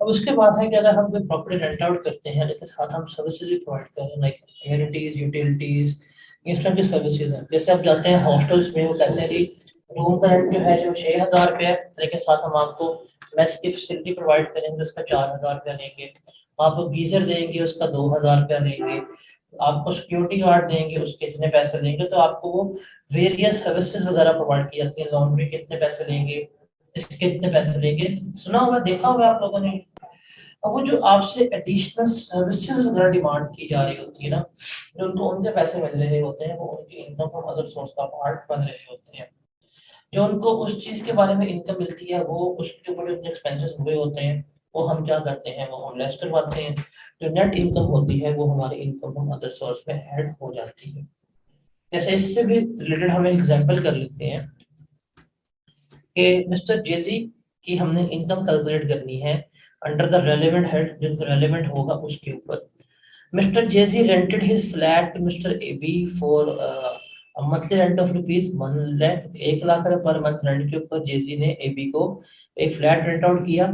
अब उसके बाद है कि अगर हम कोई प्रॉपर्टी रेंट आउट करते हैं लेकिन साथ हम सर्विसेज भी प्रोवाइड करें लाइक एमिनिटीज, यूटिलिटीज, इस तरह की सर्विसेज हैं। जैसे आप जाते हैं हॉस्टल्स में, वो कहते हैं जी रूम का रेंट जो है जो 6,000 रुपये है, लेकिन साथ हम आपको मेस की फैसिलिटी प्रोवाइड करेंगे, उसका 4,000 रुपया लेंगे। आपको गीजर देंगे, उसका 2,000 रुपया लेंगे। आपको सिक्योरिटी गार्ड देंगे, उसके इतने पैसे लेंगे। तो आपको वो वेरियस सर्विसेज वगैरह प्रोवाइड की जाती है। लॉन्ड्री के इतने पैसे लेंगे, इसके कितने पैसे लेंगे, सुना होगा, देखा होगा आप लोगों ने। अब वो जो आपसे एडिशनल सर्विसेज वगैरह डिमांड की जा रही होती है ना, जो उनको उनके पैसे मिल रहे होते हैं, वो उनकी इनकम फ्रॉम अदर सोर्स का पार्ट बन रहे होते हैं। जो उनको उस चीज के बारे में इनकम मिलती है, वो उसके ऊपर जो एक्सपेंसेस हुए होते हैं, वो हम क्या करते हैं, वो हम लेस करवाते हैं। जो नेट इनकम होती है वो हमारी इनकम फ्रॉम अदर सोर्स में ऐड हो जाती है। जैसे इससे भी रिलेटेड हम एग्जांपल कर लेते हैं कि मिस्टर जेजी की हमने इनकम कैलकुलेट करनी है अंडर द रेलेवेंट हेड, जो रेलेवेंट होगा उसके ऊपर। Mr. Jay-Z rented his flat to Mr. AB for a monthly rent of rupees 1 lakh, 1 lakh रुपए पर मंथ रेंट के ऊपर जेजी ने एबी को एक फ्लैट रेंट आउट किया।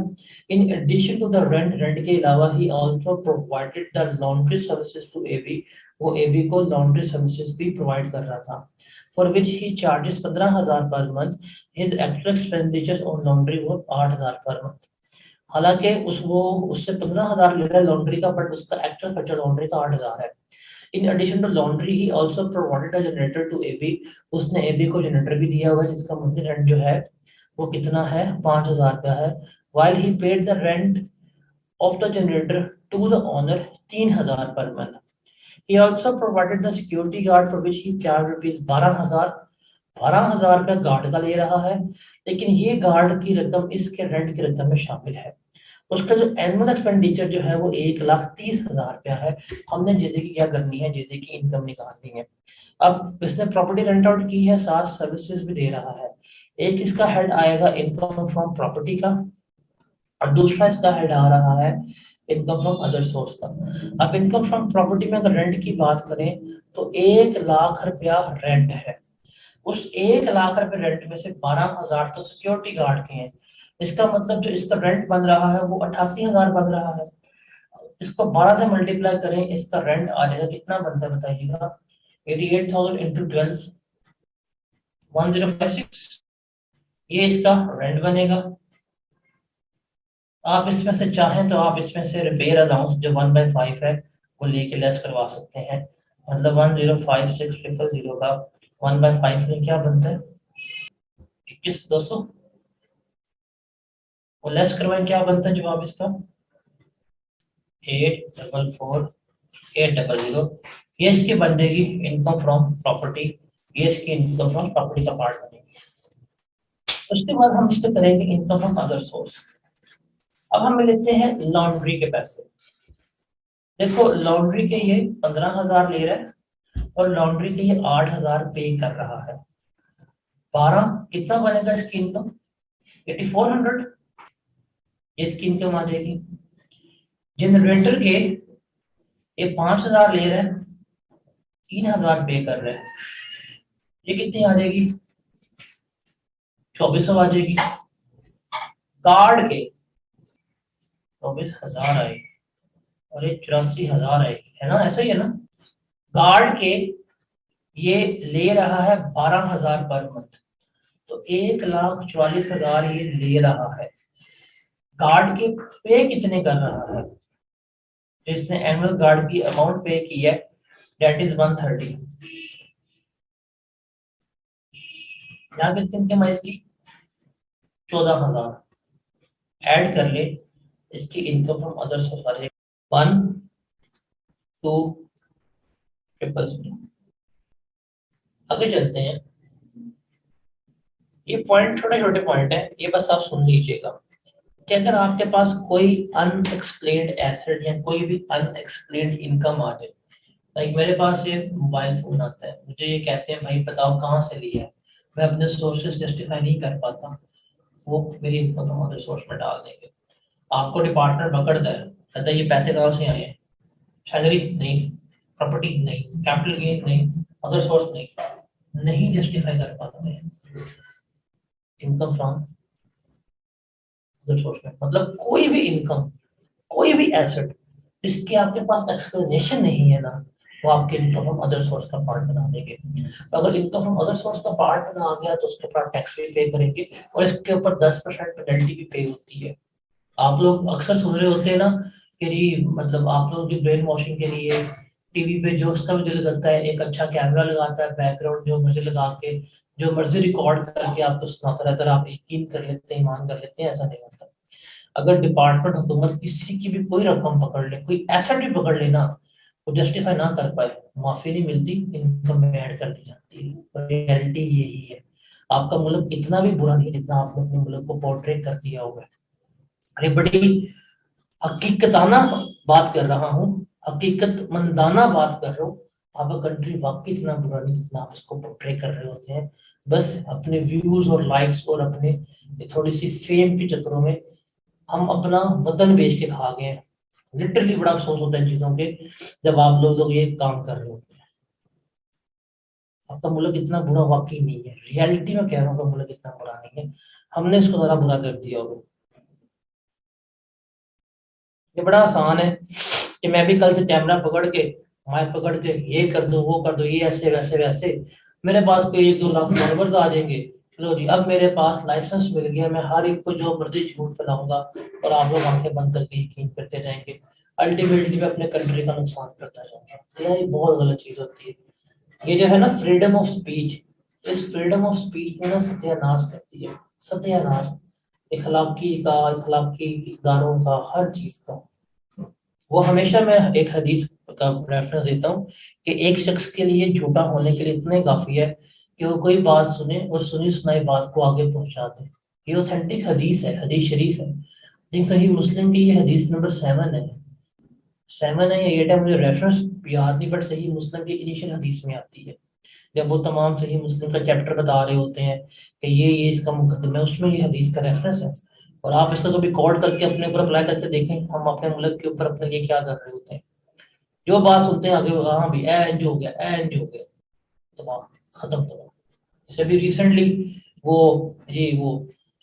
In addition to the rent के अलावा he also provided the laundry services to AB. वो एबी को लॉन्ड्री सर्विसेज भी प्रोवाइड कर रहा था, for which he charges 15,000 per month. His actual expenditures on laundry वो 8,000 पर मंथ। हालांकि वो उससे 15,000 ले रहा है लॉन्ड्री का, बट उसका एक्चुअल खर्चा लॉन्ड्री का 8,000 है। In addition to laundry he also provided a generator to AB. उसने एबी को जनरेटर भी दिया हुआ है, जिसका मंथली रेंट जो है वो कितना है, 5,000 रुपया है। While he paid the rent of the generator to the owner 3,000 per month. He also provided the security guard for which he charge rupees 12,000 रुपया गार्ड का ले रहा है, लेकिन ये गार्ड की रकम इसके रेंट की रकम में शामिल है। उसका जो एनुअल एक्सपेंडिचर जो है वो 1,30,000 रुपया है। हमने जैसे की क्या करनी है, जैसे की इनकम निकालनी है। अब इसने प्रॉपर्टी रेंट आउट की है, साथ सर्विसेज भी दे रहा है। एक इसका हेड आएगा इनकम फ्रॉम प्रॉपर्टी का, और दूसरा इसका हेड आ रहा है इनकम फ्रॉम अदर सोर्स का। अब इनकम फ्रॉम प्रॉपर्टी में अगर रेंट की बात करें तो 1 लाख रुपया रेंट है। उस 1 लाख रुपए रेंट में से 12,000 तो सिक्योरिटी गार्ड के हैं। इसका मतलब जो इसका रेंट बन रहा है वो 88,000 बन रहा है। इसको 12 से मल्टीप्लाई करें, इसका रेंट आ जाएगा, कितना बनता है बताइएगा, 88,000 इंटू 12, 1056। ये इसका रेंट बनेगा। आप इसमें से चाहें तो आप इसमें से रिपेयर अलाउंस जो 1/5 है वो लेके लेस करवा सकते हैं। मतलब 105,600 का 1/5 में क्या बनता है, 21,200। वो लेस करवाएं, क्या बनता है जवाब इसका, 844,800। ये इसकी बन जाएगी इनकम फ्रॉम प्रॉपर्टी। ये इसकी इनकम फ्रॉम प्रॉपर्टी का पार्ट बनेगी। उसके बाद हम इसको करेंगे इनकम फ्रॉम अदर सोर्स। अब हम लेते हैं लॉन्ड्री के पैसे। देखो लॉन्ड्री के ये 15,000 ले रहा है और लॉन्ड्री के ये 8,000 पे कर रहा है। 12 कितना बनेगा इसकी इनकम, 8,400। ये इसकी इनकम आ जाएगी। जनरेटर के ये 5,000 ले रहे हैं, 3,000 पे कर रहे हैं, ये कितनी आ जाएगी, 2,400 आ जाएगी। कार्ड के 24,000 आएगी और ये 84,000 आएगी, है ना, ऐसा ही है ना। गार्ड के ये ले रहा है 12,000 पर मंथ, तो 1,44,000 ये ले रहा है। गार्ड के पे कितने कर रहा है, जिसने एनुअल गार्ड की अमाउंट पे की है दैट इज 130। यहाँ कितनी इनकम है इसकी, 14,000। ऐड कर ले, इसकी इनकम फ्रॉम अदर सोर्स आ जाएगी 1,2,000। आगे चलते हैं। ये पॉइंट छोटे छोटे पॉइंट है, ये बस आप सुन लीजिएगा कि अगर आपके पास कोई अनएक्सप्लेन्ड एसेट या कोई भी अनएक्सप्लेन्ड इनकम आ जाए, लाइक मेरे पास ये मोबाइल फोन आता है, मुझे ये कहते हैं भाई बताओ कहाँ से लिया है, मैं अपने सोर्सेज जस्टिफाई नहीं कर पाता, वो मेरी इनकम फ्रॉम अदर सोर्स में डाल देंगे। आपको डिपार्टमेंट पकड़ता है, कहता है ये पैसे कहाँ से आए हैं, सैलरी नहीं, प्रॉपर्टी नहीं, कैपिटल गेन नहीं, अदर सोर्स नहीं, नहीं जस्टिफाई कर पाते हैं इनकम फ्रॉम अदर सोर्स में मतलब कोई भी इनकम, कोई भी एसेट जिसकी आपके पास एक्सप्लेनेशन नहीं है ना, वो आपके इनकम फ्रॉम अदर सोर्स का पार्ट बना देंगे। तो अगर इनकम फ्रॉम अदर सोर्स का पार्ट बना गया तो उसके ऊपर टैक्स भी पे करेंगे और इसके ऊपर 10% पेनल्टी भी पे होती है। आप लोग अक्सर सुन रहे होते हैं ना कि जी मतलब आप लोग की ब्रेन वॉशिंग के लिए टीवी पे जो उसका भी दिल करता है एक अच्छा कैमरा लगाता है, बैकग्राउंड जो मर्जी लगा के जो मर्जी रिकॉर्ड करके आपको सुनाता रहता है, आप यकीन कर लेते हैं, ईमान कर लेते हैं। ऐसा नहीं होता। अगर डिपार्टमेंट हुकूमत किसी की भी कोई रकम पकड़ ले, कोई एसेट भी पकड़ ले ना, वो जस्टिफाई ना कर पाए, माफी नहीं मिलती, इनकम में ऐड कर दी जाती है। रियलिटी यही है। आपका मुल्क इतना भी बुरा नहीं जितना आपने अपने मुल्क को पोर्ट्रे कर दिया हुआ है। अरे बड़ी हकीकताना बात कर रहा हूँ, हकीकत मंदाना बात कर रहा हूँ। आपका कंट्री वाकई इतना बुरा नहीं जितना आप इसको पोर्ट्रे कर रहे होते हैं। बस अपने व्यूज और लाइक्स और अपने थोड़ी सी फेम के चक्करों में हम अपना वतन बेच के खा गए हैं। लिटरली बड़ा अफसोस होता है चीजों के जब आप लोग ये काम कर रहे होते हैं। आपका मुल्क इतना बुरा वाकई नहीं है, रियलिटी में कह रहा हूँ, आपका मुल्क इतना बुरा नहीं है, हमने इसको ज्यादा बुरा कर दिया होगा। ये बड़ा आसान है कि मैं भी कल से कैमरा पकड़ के, माइक पकड़ के ये कर दूं वो कर दूं, ये ऐसे वैसे वैसे, मेरे पास कोई 1-2 लाख फॉलोवर्स आ जाएंगे। चलो जी, अब मेरे पास लाइसेंस मिल गया, मैं हर एक को जो मर्जी झूठ फैलाऊंगा और आप लोग आंखें बंद करके यकीन करते जाएंगे। अल्टीमेटली मैं अपने कंट्री का नुकसान करता जाऊंगा। तो यार ये बहुत गलत चीज होती है। ये जो है ना फ्रीडम ऑफ स्पीच, इस फ्रीडम ऑफ स्पीच में ना सत्यानाश करती है, सत्यानाश इखलाकी का, इखलाकी इकदारों का, हर चीज का। वो हमेशा मैं एक हदीस का रेफरेंस देता हूँ कि एक शख्स के लिए झूठा होने के लिए इतना ही काफी है कि वो कोई बात सुने और सुनी सुनाई बात को आगे पहुंचा दे। ये ऑथेंटिक हदीस है, हदीस शरीफ है। लेकिन सही मुस्लिम की ये हदीस नंबर 7 है, 7 है या 8 है, मुझे रेफरेंस याद नहीं, बट सही मुस्लिम की इनिशियल हदीस में आती है। जब वो तमाम सही मुस्लिम का चैप्टर बता रहे होते हैं कि ये इसका मुकदमा है, उसमें ये हदीस का रेफरेंस है। और आप इसको कभी रिकॉर्ड करके अपने ऊपर अप्लाई करके देखें, हम अपने मुल्क के ऊपर अपने लिए क्या कर रहे होते हैं। जो बात सुनते हैं आगे, हाँ भी एंज हो गया, एंज हो गया, तमाम खत्म तमाम। जैसे अभी रिसेंटली वो जी वो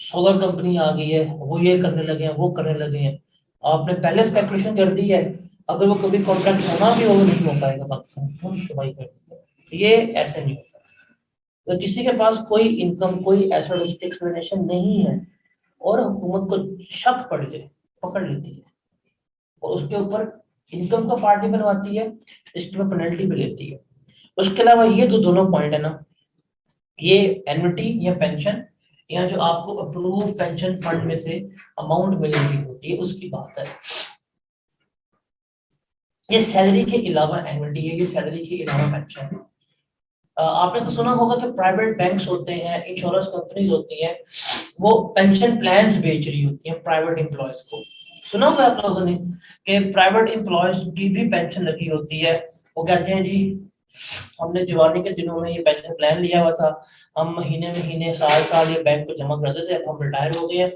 सोलर कंपनी आ गई है, वो ये करने लगे हैं, वो करने लगे हैं। आपने पहले स्पेकुलेशन कर दी है, अगर वो कभी कॉन्ट्रैक्ट होना भी होगा नहीं हो पाएगा पाकिस्तान, हम तबाही कर देंगे। ये ऐसे नहीं होता। अगर किसी के पास कोई इनकम, कोई ऐसा उसकी एक्सप्लेनेशन नहीं है और हुकूमत को शक पड़ जाए, पकड़ लेती है और उसके ऊपर इनकम का पार्ट भी बनवाती है, इसके ऊपर पेनल्टी भी लेती है। उसके अलावा ये तो दोनों पॉइंट है ना, ये एन्युटी या पेंशन या जो आपको अप्रूव पेंशन फंड में से अमाउंट मिल रही होती है उसकी बात है। ये सैलरी के अलावा एन्युटी है, ये सैलरी के अलावा पेंशन है। आपने तो सुना होगा कि प्राइवेट बैंक्स होते हैं, इंश्योरेंस कंपनीज होती हैं, वो पेंशन प्लान्स बेच रही होती हैं प्राइवेट एम्प्लॉयज को। सुना होगा आप लोगों ने कि प्राइवेट एम्प्लॉयज की भी पेंशन लगी होती है। वो कहते हैं जी हमने जवानी के दिनों में ये पेंशन प्लान लिया हुआ था, हम महीने महीने साल साल ये बैंक को जमा करते थे, अब हम रिटायर हो गए हैं,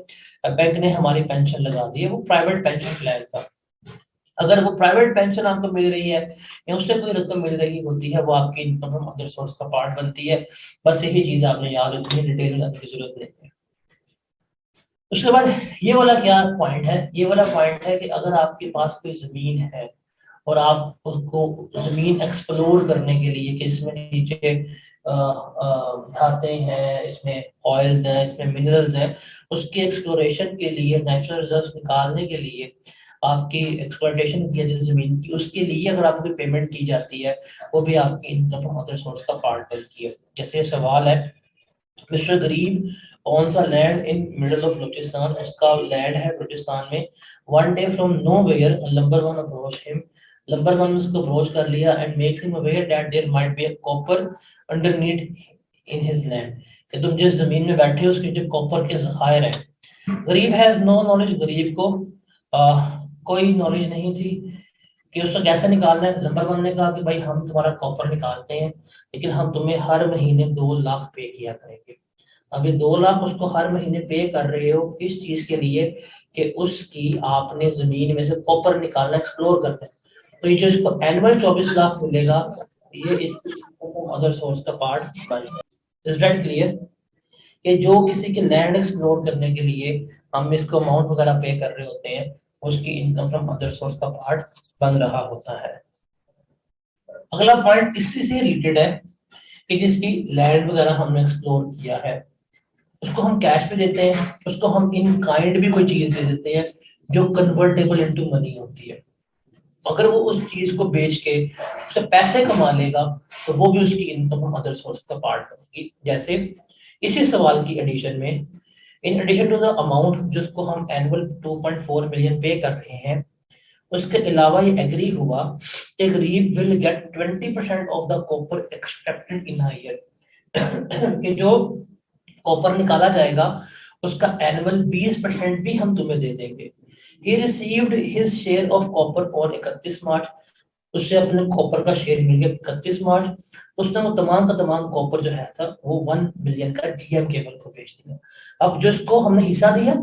अब बैंक ने हमारी पेंशन लगा दी है। वो प्राइवेट पेंशन प्लान था। अगर वो प्राइवेट पेंशन आपको मिल रही है या उससे कोई रकम मिल रही होती है, वो आपकी इनकम फ्रॉम अदर सोर्स का पार्ट बनती है। बस यही चीज आपने याद रखनी है, डिटेल में जाने की जरूरत नहीं है। उसके बाद ये वाला क्या पॉइंट है, ये वाला पॉइंट है कि अगर आपके पास कोई जमीन है और आप उसको जमीन एक्सप्लोर करने के लिए कि इसमें नीचे धातें हैं, इसमें ऑयल्स हैं, इसमें मिनरल्स हैं, उसकी एक्सप्लोरेशन के लिए, नेचुरल रिजर्व्स निकालने के लिए आपकी एक्सप्लोइटेशन की जाती है जमीन की, उसके लिए अगर आपको पेमेंट की जाती है, वो भी आपकी इनकम फ्रॉम अदर सोर्स का पार्ट बनती है। जैसे सवाल है, मिस्टर गरीब owns a land in middle of Balochistan, उसका लैंड है बलूचिस्तान में। One day from nowhere number one approach him, number one उसको अप्रोच कर लिया and makes him aware that there might be a copper underneath in his land, कि तुम जिस जमीन में बैठे हो उसके जो कॉपर के ज़खायर हैं। गरीब हैज नो नॉलेज, गरीब को कोई नॉलेज नहीं थी कि उसको कैसे निकालना है। नंबर वन ने कहा कि भाई हम तुम्हारा कॉपर निकालते हैं, लेकिन हम तुम्हें हर महीने 2 लाख पे किया करेंगे। अभी 2 लाख उसको हर महीने पे कर रहे हो किस चीज के लिए, कि उसकी आपने जमीन में से कॉपर निकालना, एक्सप्लोर करना है। तो ये जो इसको एनुअल 24 लाख मिलेगा, ये इस अदर सोर्स का पार्ट बन, इज दैट क्लियर? कि जो किसी के लैंड एक्सप्लोर करने के लिए हम इसको अमाउंट वगैरह पे कर रहे होते हैं, उसकी इनकम फ्रॉम अदर सोर्स का पार्ट बन रहा होता है। अगला पॉइंट इसी से रिलेटेड है कि जिसकी लैंड वगैरह हमने एक्सप्लोर किया है, उसको हम कैश पे देते हैं, उसको हम इन काइंड भी कोई चीज दे देते हैं जो कन्वर्टेबल इनटू मनी होती है। अगर वो उस चीज को बेच के उससे पैसे कमा लेगा तो वो भी उसकी इनकम अदर सोर्स का पार्ट बनेगी। जैसे इसी सवाल की एडिशन में, in addition to the amount जिसको हम एनुअल 2.4 मिलियन पे कर रहे हैं, उसके अलावा ये एग्री हुआ कि गरीब will get 20% of the copper expected in a year, कि जो कॉपर निकाला जाएगा उसका एनुअल 20% भी हम तुम्हें दे देंगे। He received his share of copper on 31 मार्च, उससे अपने कॉपर का शेयर मिल गया 31 मार्च। उसने वो तमाम का तमाम कॉपर जो है था वो 1 मिलियन का जीएम केबल को बेच दिया। अब जिसको हमने हिस्सा दिया,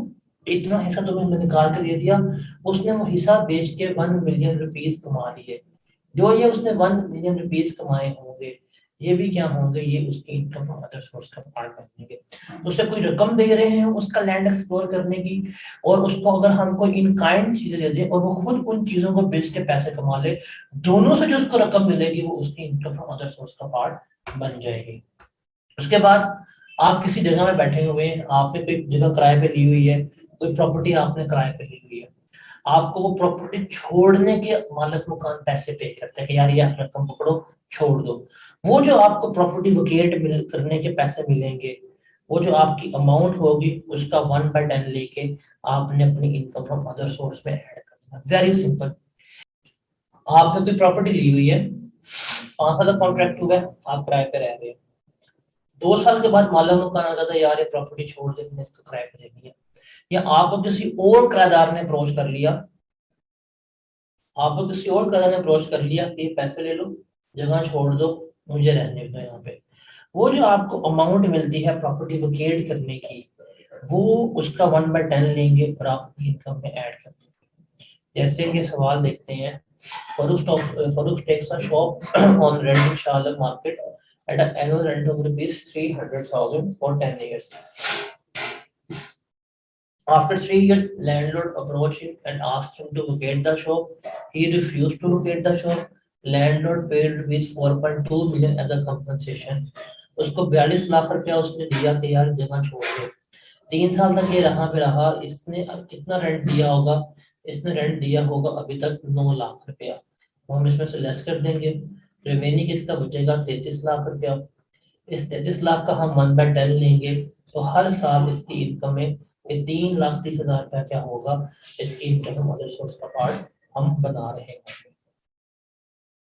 इतना हिस्सा तुम्हें हमने निकाल के दे दिया, उसने वो हिस्सा बेच के 1 मिलियन रुपीज कमा लिए। जो ये उसने 1 मिलियन रुपीज कमाए होंगे, ये भी क्या होंगे, ये उसकी इनकम फ्रॉम अदर सोर्स का पार्ट बनेंगे। उसे कोई रकम दे रहे हैं उसका लैंड एक्सप्लोर करने की, और उसको अगर हम कोई इन काइंड चीजें दे दें और वो खुद उन चीजों को बेच के पैसे कमा ले, दोनों से जो उसको रकम मिलेगी वो उसकी इनकम फ्रॉम अदर सोर्स का पार्ट बन जाएगी। उसके बाद आप किसी जगह में बैठे हुए हैं, आपने कोई जगह किराए पे ली हुई है, कोई प्रॉपर्टी आपने किराए पे ली हुई है, आपको वो प्रॉपर्टी छोड़ने के मालिक मकान पैसे पे करते हैं कि यार ये आप रकम पकड़ो छोड़ दो। वो जो आपको प्रॉपर्टी वोकेट करने के पैसे मिलेंगे, वो जो आपकी अमाउंट होगी उसका 1/10 लेके आपने अपनी इनकम फ्रॉम अदर सोर्स में ऐड करना। Very simple. आपने कोई प्रॉपर्टी ली हुई है, 5 साल का कॉन्ट्रैक्ट हुआ है, आप किराए पे रह रहे हैं, 2 साल के बाद मालिक मकान आ जाता है यार ये प्रॉपर्टी छोड़ दे, मैंने इसको किराए पे देनी है, या आपको किसी और किराएदार ने अप्रोच कर लिया, आपको किसी और किराएदार ने अप्रोच कर लिया कि पैसे ले लो, जगह छोड़ दो, मुझे रहने दो यहाँ पे, वो जो आपको अमाउंट मिलती है प्रॉपर्टी वोकेट करने की, वो उसका 1/10 लेंगे और आप अपनी इनकम में ऐड कर देंगे। जैसे ये सवाल देखते हैं, Farooq takes a shop on rent in Shalom market at an annual rent of rupees 300,000 for 10 years. After 3 years, landlord approached him and asked him to vacate the shop. He refused to vacate the shop. Landlord paid rupees 4.2 million as a compensation. उसको 42 लाख रुपया उसने दिया कि यार जगह छोड़ दो। 3 साल तक ये रहा पे रहा, इसने कितना रेंट दिया होगा, इसने रेंट दिया होगा अभी तक 9 लाख रुपया, हम इसमें से लेस कर देंगे, रिमेनिंग इसका बचेगा 33 लाख रुपया। इस 33 लाख का हम 1/10 लेंगे, तो हर साल इसकी इनकम में ये 3,30,000 रुपया क्या होगा, इसकी इनकम अदर सोर्स का पार्ट हम बना रहे हैं।